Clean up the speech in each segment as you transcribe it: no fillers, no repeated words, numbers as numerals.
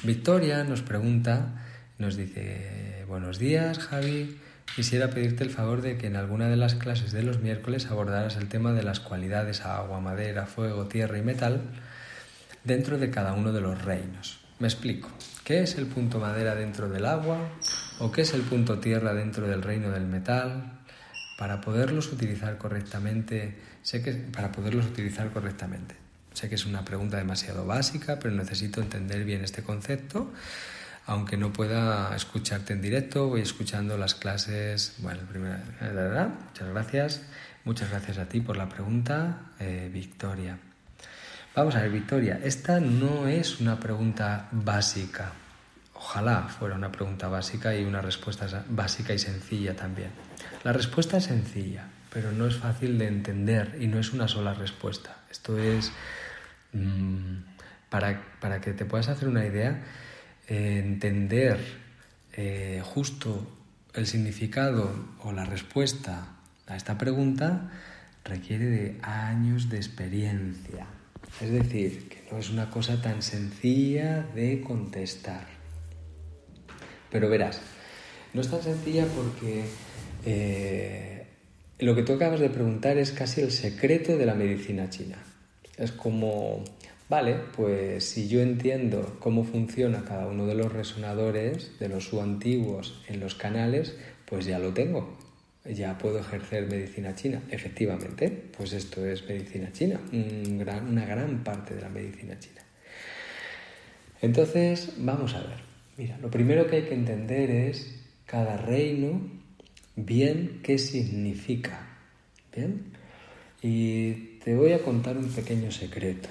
Victoria nos pregunta, nos dice: buenos días, Javi. Quisiera pedirte el favor de que en alguna de las clases de los miércoles abordaras el tema de las cualidades agua, madera, fuego, tierra y metal dentro de cada uno de los reinos. Me explico. ¿Qué es el punto madera dentro del agua? ¿O qué es el punto tierra dentro del reino del metal? Para poderlos utilizar correctamente, sé que es una pregunta demasiado básica, pero necesito entender bien este concepto. Aunque no pueda escucharte en directo, voy escuchando las clases. Bueno, muchas gracias. Muchas gracias a ti por la pregunta, Victoria. Vamos a ver, Victoria, esta no es una pregunta básica. Ojalá fuera una pregunta básica y una respuesta básica y sencilla también. La respuesta es sencilla, pero no es fácil de entender y no es una sola respuesta. Esto es, para que te puedas hacer una idea, entender justo el significado o la respuesta a esta pregunta requiere de años de experiencia. Es decir, que no es una cosa tan sencilla de contestar. Pero verás, no es tan sencilla porque lo que tú acabas de preguntar es casi el secreto de la medicina china. Es como, vale, pues si yo entiendo cómo funciona cada uno de los resonadores, de los antiguos en los canales, pues ya lo tengo. Ya puedo ejercer medicina china. Efectivamente, pues esto es medicina china, una gran parte de la medicina china. Entonces, vamos a ver. Mira, lo primero que hay que entender es cada reino, bien, qué significa. ¿Bien? Y te voy a contar un pequeño secreto.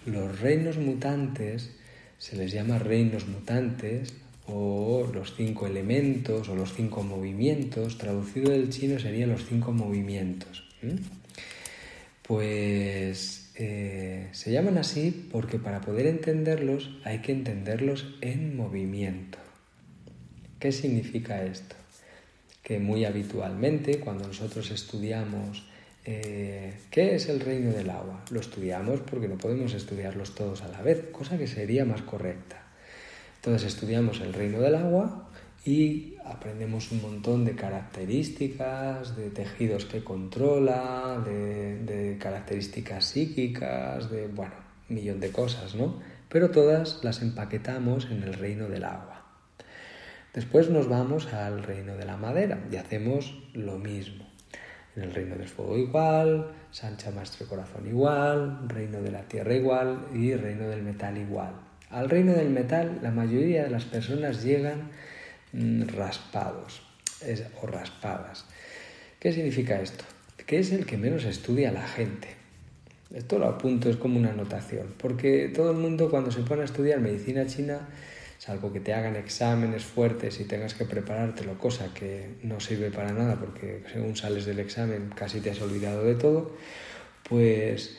Los reinos mutantes se les llama reinos mutantes o los 5 elementos o los 5 movimientos. Traducido del chino serían los 5 movimientos. Pues se llaman así porque para poder entenderlos hay que entenderlos en movimiento. ¿Qué significa esto? Que muy habitualmente cuando nosotros estudiamos ¿qué es el reino del agua? Lo estudiamos porque no podemos estudiarlos todos a la vez, cosa que sería más correcta. Entonces estudiamos el reino del agua y aprendemos un montón de características, de tejidos que controla, de características psíquicas, un millón de cosas, ¿no? Pero todas las empaquetamos en el reino del agua. Después nos vamos al reino de la madera y hacemos lo mismo. En el reino del fuego igual, Sancha Maestre Corazón igual, reino de la tierra igual y reino del metal igual. Al reino del metal la mayoría de las personas llegan raspados o raspadas. ¿Qué significa esto? Que es el que menos estudia la gente. Esto lo apunto, es como una anotación, porque todo el mundo cuando se pone a estudiar medicina china, salvo que te hagan exámenes fuertes y tengas que preparártelo, cosa que no sirve para nada porque según sales del examen casi te has olvidado de todo, pues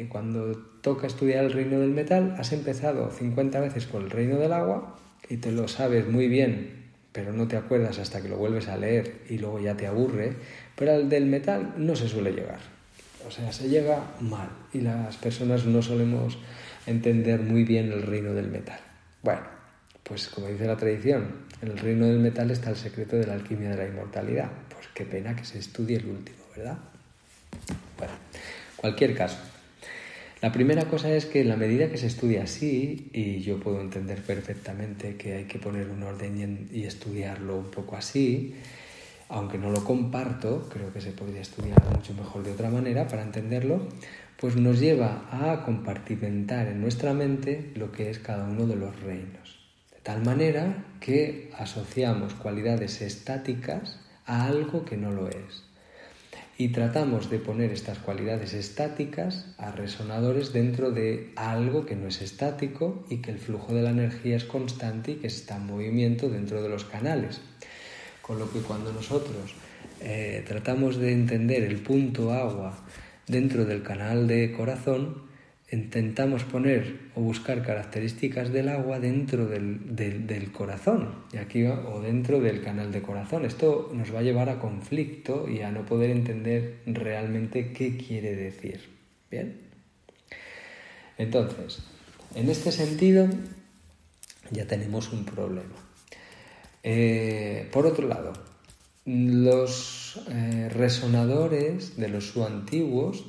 cuando toca estudiar el reino del metal has empezado 50 veces por el reino del agua y te lo sabes muy bien, pero no te acuerdas hasta que lo vuelves a leer y luego ya te aburre, pero al del metal no se suele llegar. O sea, se llega mal y las personas no solemos entender muy bien el reino del metal. Bueno, pues como dice la tradición, en el reino del metal está el secreto de la alquimia de la inmortalidad. Pues qué pena que se estudie el último, ¿verdad? Bueno, cualquier caso. La primera cosa es que en la medida que se estudia así, y yo puedo entender perfectamente que hay que poner un orden y estudiarlo un poco así, aunque no lo comparto, creo que se podría estudiar mucho mejor de otra manera para entenderlo, pues nos lleva a compartimentar en nuestra mente lo que es cada uno de los reinos. De tal manera que asociamos cualidades estáticas a algo que no lo es. Y tratamos de poner estas cualidades estáticas a resonadores dentro de algo que no es estático y que el flujo de la energía es constante y que está en movimiento dentro de los canales. Con lo que cuando nosotros tratamos de entender el punto agua dentro del canal de corazón, intentamos poner o buscar características del agua dentro del corazón y aquí o dentro del canal de corazón. Esto nos va a llevar a conflicto y a no poder entender realmente qué quiere decir. ¿Bien? Entonces, en este sentido ya tenemos un problema. Por otro lado, los resonadores de los Shu antiguos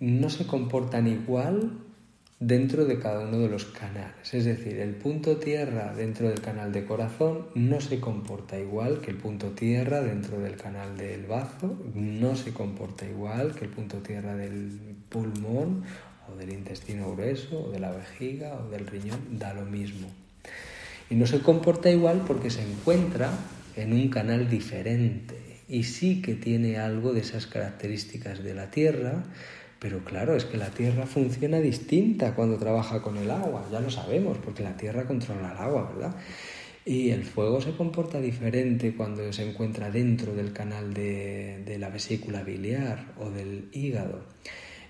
no se comportan igual dentro de cada uno de los canales. Es decir, el punto tierra dentro del canal de corazón no se comporta igual que el punto tierra dentro del canal del bazo, no se comporta igual que el punto tierra del pulmón o del intestino grueso o de la vejiga o del riñón, da lo mismo. Y no se comporta igual porque se encuentra en un canal diferente y sí que tiene algo de esas características de la tierra. Pero claro, es que la tierra funciona distinta cuando trabaja con el agua, ya lo sabemos, porque la tierra controla el agua, ¿verdad? Y el fuego se comporta diferente cuando se encuentra dentro del canal de la vesícula biliar o del hígado.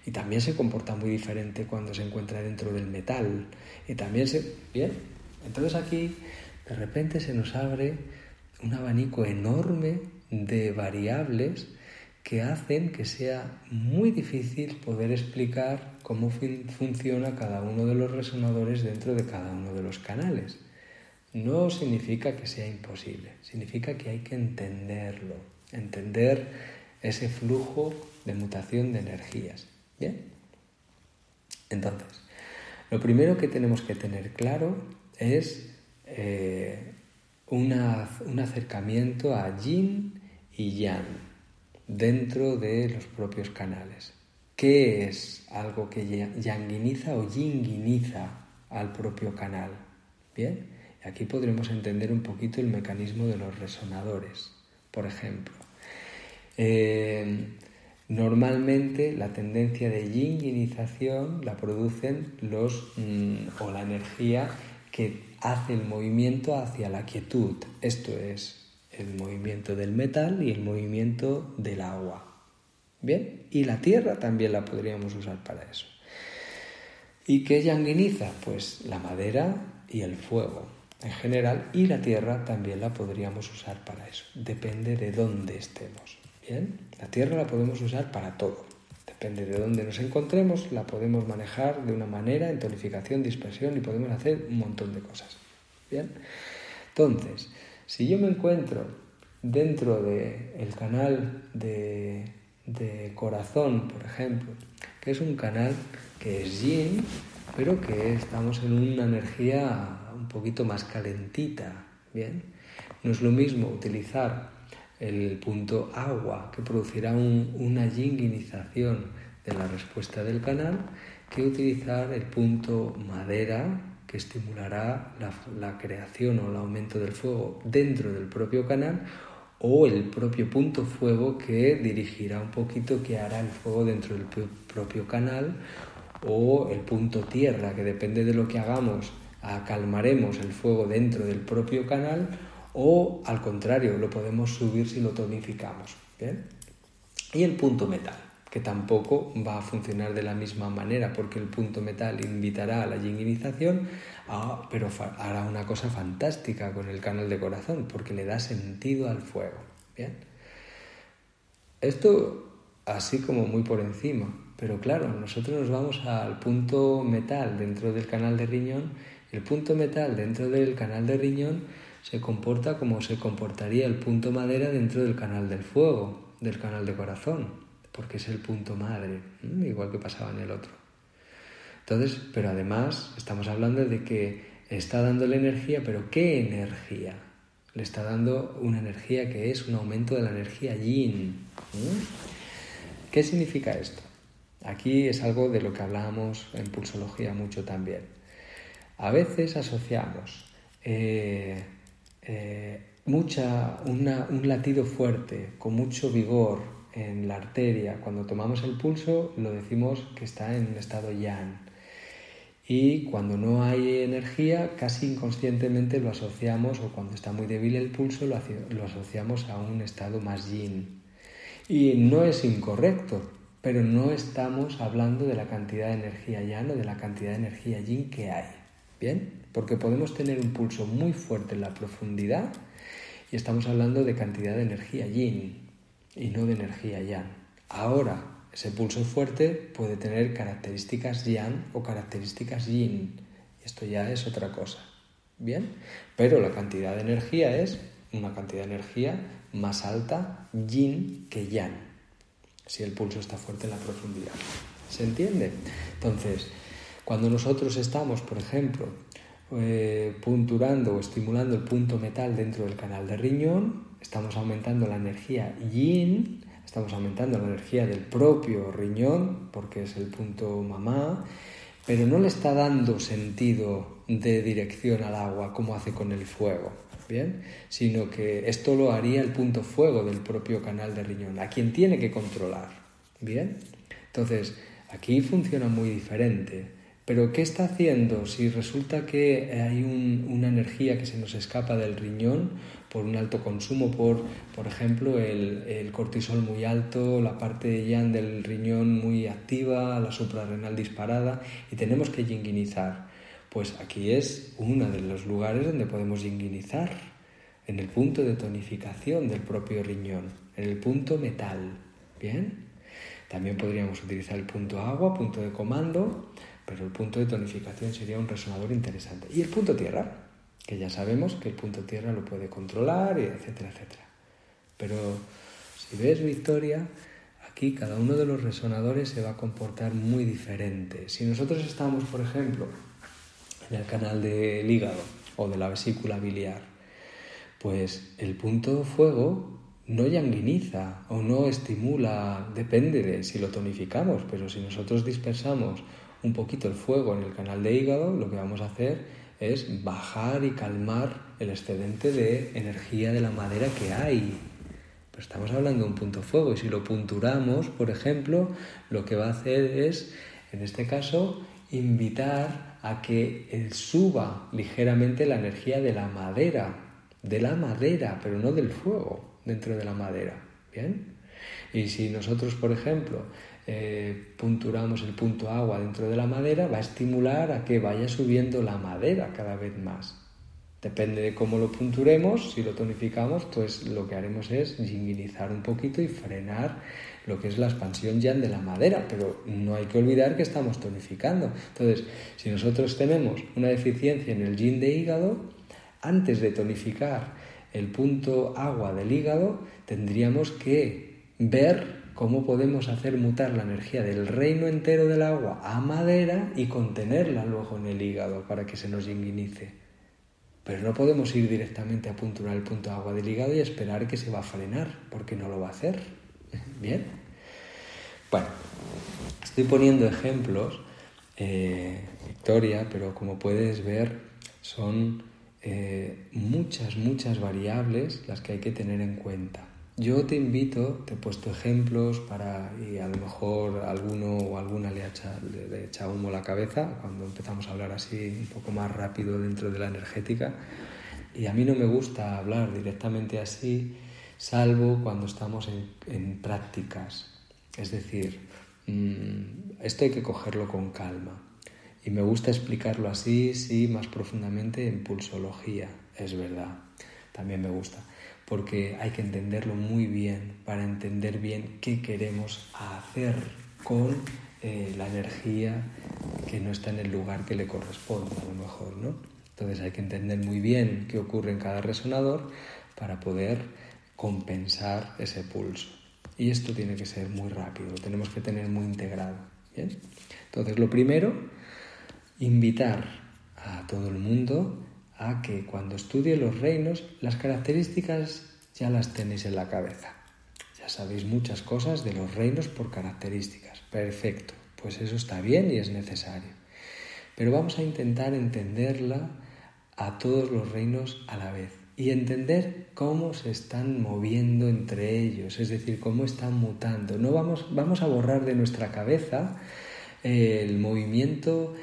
Y también se comporta muy diferente cuando se encuentra dentro del metal. Y también Bien, entonces aquí de repente se nos abre un abanico enorme de variables que hacen que sea muy difícil poder explicar cómo funciona cada uno de los resonadores dentro de cada uno de los canales. No significa que sea imposible, significa que hay que entenderlo, entender ese flujo de mutación de energías. ¿Bien? Entonces, lo primero que tenemos que tener claro es un acercamiento a yin y yang dentro de los propios canales. ¿Qué es algo que yanguiniza o yinguiniza al propio canal? Bien, aquí podremos entender un poquito el mecanismo de los resonadores. Por ejemplo, normalmente la tendencia de yinguinización la producen o la energía que hace el movimiento hacia la quietud. Esto es el movimiento del metal y el movimiento del agua. Bien, y la tierra también la podríamos usar para eso. ¿Y qué yanguiniza? Pues la madera y el fuego en general, y la tierra también la podríamos usar para eso. Depende de dónde estemos. Bien, la tierra la podemos usar para todo. Depende de dónde nos encontremos, la podemos manejar de una manera en tonificación, dispersión y podemos hacer un montón de cosas. Bien, entonces, si yo me encuentro dentro del canal de corazón, por ejemplo, que es un canal que es yin, pero que estamos en una energía un poquito más calentita, ¿bien? No es lo mismo utilizar el punto agua, que producirá una yinguinización de la respuesta del canal, que utilizar el punto madera, que estimulará la creación o el aumento del fuego dentro del propio canal, o el propio punto fuego, que dirigirá un poquito, que hará el fuego dentro del propio canal, o el punto tierra, que depende de lo que hagamos, acalmaremos el fuego dentro del propio canal, o al contrario, lo podemos subir si lo tonificamos. ¿Bien? Y el punto metal, que tampoco va a funcionar de la misma manera, porque el punto metal invitará a la yinguinización, pero hará una cosa fantástica con el canal de corazón, porque le da sentido al fuego. ¿Bien? Esto así como muy por encima, pero claro, nosotros nos vamos al punto metal dentro del canal de riñón, y el punto metal dentro del canal de riñón se comporta como se comportaría el punto madera dentro del canal del fuego, del canal de corazón, porque es el punto madre, igual que pasaba en el otro. Entonces, pero además estamos hablando de que está dándole energía, pero ¿qué energía? Le está dando una energía que es un aumento de la energía yin. ¿Qué significa esto? Aquí es algo de lo que hablábamos en pulsología mucho también. A veces asociamos un latido fuerte, con mucho vigor en la arteria. Cuando tomamos el pulso lo decimos que está en un estado yang. Y cuando no hay energía, casi inconscientemente lo asociamos, o cuando está muy débil el pulso, lo asociamos a un estado más yin. Y no es incorrecto, pero no estamos hablando de la cantidad de energía yang o de la cantidad de energía yin que hay. ¿Bien? Porque podemos tener un pulso muy fuerte en la profundidad y estamos hablando de cantidad de energía yin y no de energía yang. Ahora, Ese pulso fuerte puede tener características yang o características yin. Esto ya es otra cosa. ¿Bien? Pero la cantidad de energía es una cantidad de energía más alta yin que yang, si el pulso está fuerte en la profundidad. ¿Se entiende? Entonces, cuando nosotros estamos, por ejemplo, punturando o estimulando el punto metal dentro del canal de riñón, estamos aumentando la energía yin, estamos aumentando la energía del propio riñón, porque es el punto mamá, pero no le está dando sentido de dirección al agua como hace con el fuego, ¿bien? Sino que esto lo haría el punto fuego del propio canal de riñón, a quien tiene que controlar, ¿bien? Entonces, aquí funciona muy diferente. Pero ¿qué está haciendo si resulta que hay una energía que se nos escapa del riñón por un alto consumo, por ejemplo, el cortisol muy alto, la parte yang del riñón muy activa, la suprarrenal disparada, y tenemos que yinguinizar? Pues aquí es uno de los lugares donde podemos yinguinizar, en el punto de tonificación del propio riñón, en el punto metal, ¿bien? También podríamos utilizar el punto agua, punto de comando, pero el punto de tonificación sería un resonador interesante. Y el punto tierra, que ya sabemos que el punto tierra lo puede controlar, etcétera, etcétera. Pero si ves, Victoria, aquí cada uno de los resonadores se va a comportar muy diferente. Si nosotros estamos, por ejemplo, en el canal del hígado o de la vesícula biliar, pues el punto fuego no yanguiniza o no estimula, depende de si lo tonificamos, pero si nosotros dispersamos un poquito el fuego en el canal de hígado, lo que vamos a hacer es bajar y calmar el excedente de energía de la madera que hay. Pero estamos hablando de un punto fuego, y si lo punturamos, por ejemplo, lo que va a hacer es, en este caso, invitar a que suba ligeramente la energía de la madera, pero no del fuego dentro de la madera, ¿bien? Y si nosotros, por ejemplo, punturamos el punto agua dentro de la madera, va a estimular a que vaya subiendo la madera cada vez más. Depende de cómo lo punturemos, si lo tonificamos, pues lo que haremos es yinguinizar un poquito y frenar lo que es la expansión yang de la madera, pero no hay que olvidar que estamos tonificando. Entonces, si nosotros tenemos una deficiencia en el yin de hígado, antes de tonificar el punto agua del hígado, tendríamos que ver cómo podemos hacer mutar la energía del reino entero del agua a madera y contenerla luego en el hígado para que se nos yinguinice. Pero no podemos ir directamente a punturar el punto agua del hígado y esperar que se va a frenar, porque no lo va a hacer. ¿Bien? Bueno, estoy poniendo ejemplos, Victoria, pero como puedes ver, son muchas variables las que hay que tener en cuenta. Yo te invito, te he puesto ejemplos y a lo mejor alguno o alguna le echa humo a la cabeza cuando empezamos a hablar así un poco más rápido dentro de la energética, y a mí no me gusta hablar directamente así, salvo cuando estamos en prácticas. Es decir, esto hay que cogerlo con calma. Y me gusta explicarlo así, sí, más profundamente en pulsología, es verdad, también me gusta, porque hay que entenderlo muy bien para entender bien qué queremos hacer con la energía que no está en el lugar que le corresponde, a lo mejor, ¿no? Entonces hay que entender muy bien qué ocurre en cada resonador para poder compensar ese pulso. Y esto tiene que ser muy rápido, lo tenemos que tener muy integrado, ¿bien? Entonces, lo primero, invitar a todo el mundo a que cuando estudie los reinos, las características ya las tenéis en la cabeza. Ya sabéis muchas cosas de los reinos por características. Perfecto, pues eso está bien y es necesario. Pero vamos a intentar entenderla a todos los reinos a la vez y entender cómo se están moviendo entre ellos, es decir, cómo están mutando. No vamos a borrar de nuestra cabeza el movimiento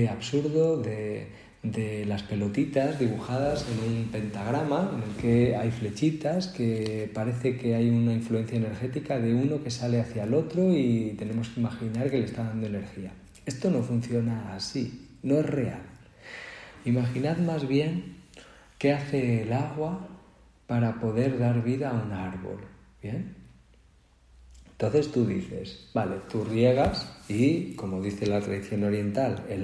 absurdo de las pelotitas dibujadas en un pentagrama en el que hay flechitas, que parece que hay una influencia energética de uno que sale hacia el otro y tenemos que imaginar que le está dando energía. Esto no funciona así, no es real. Imaginad más bien qué hace el agua para poder dar vida a un árbol, ¿bien? Entonces tú dices, vale, tú riegas y, como dice la tradición oriental, el